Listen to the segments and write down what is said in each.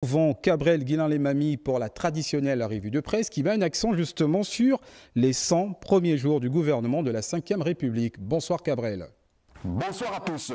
Vent Cabrel Guilain-les-Mamies pour la traditionnelle revue de presse qui met un accent justement sur les 100 premiers jours du gouvernement de la Ve République. Bonsoir Cabrel. Bonsoir à tous.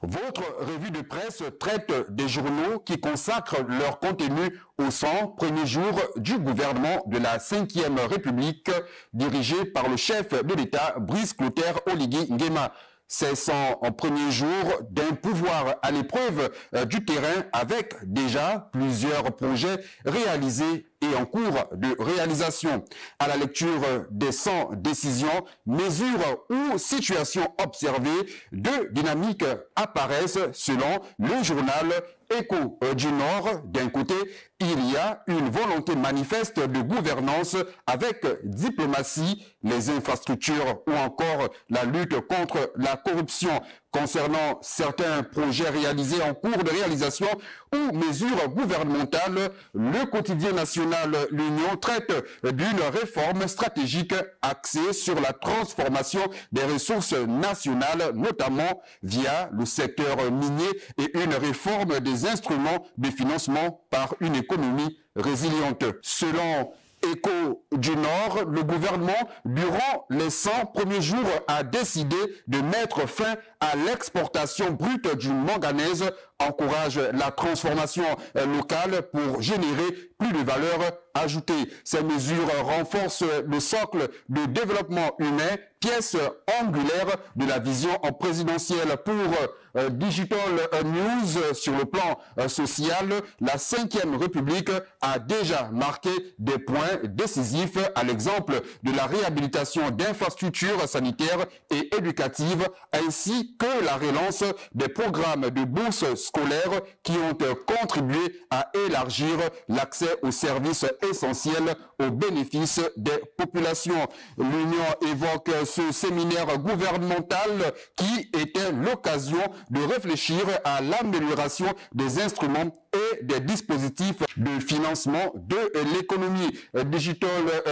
Votre revue de presse traite des journaux qui consacrent leur contenu aux 100 premiers jours du gouvernement de la Ve République dirigé par le chef de l'État Brice Clotaire Oligui Nguema. Ces 100 premiers jours d'un pouvoir à l'épreuve du terrain avec déjà plusieurs projets réalisés et en cours de réalisation. À la lecture des 100 décisions, mesures ou situations observées, deux dynamiques apparaissent selon le journal Écho du Nord. D'un côté, il y a une volonté manifeste de gouvernance avec diplomatie, les infrastructures ou encore la lutte contre la corruption. Concernant certains projets réalisés en cours de réalisation ou mesures gouvernementales, le quotidien national L'Union traite d'une réforme stratégique axée sur la transformation des ressources nationales, notamment via le secteur minier et une réforme des instruments de financement par une économie résiliente. Selon Écho du Nord, le gouvernement, durant les 100 premiers jours, a décidé de mettre fin à l'exportation brute du manganèse, encourage la transformation locale pour générer plus de valeur ajoutée. Ces mesures renforcent le socle de développement humain, pièce angulaire de la vision présidentielle. Pour Digital News, sur le plan social, la Ve République a déjà marqué des points décisifs, à l'exemple de la réhabilitation d'infrastructures sanitaires et éducatives, ainsi que la relance des programmes de bourses scolaires qui ont contribué à élargir l'accès aux services essentiels au bénéfice des populations. L'Union évoque ce séminaire gouvernemental qui était l'occasion de réfléchir à l'amélioration des instruments et des dispositifs de financement de l'économie. Digital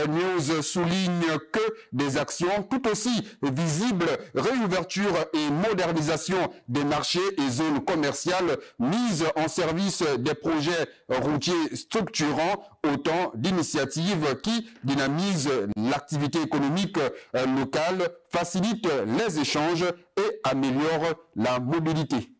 News souligne que des actions tout aussi visibles, réouverture et modernisation des marchés et zones commerciales, mise en service des projets routiers structurants, autant d'initiatives qui dynamisent l'activité économique locale, facilitent les échanges et améliorent la mobilité.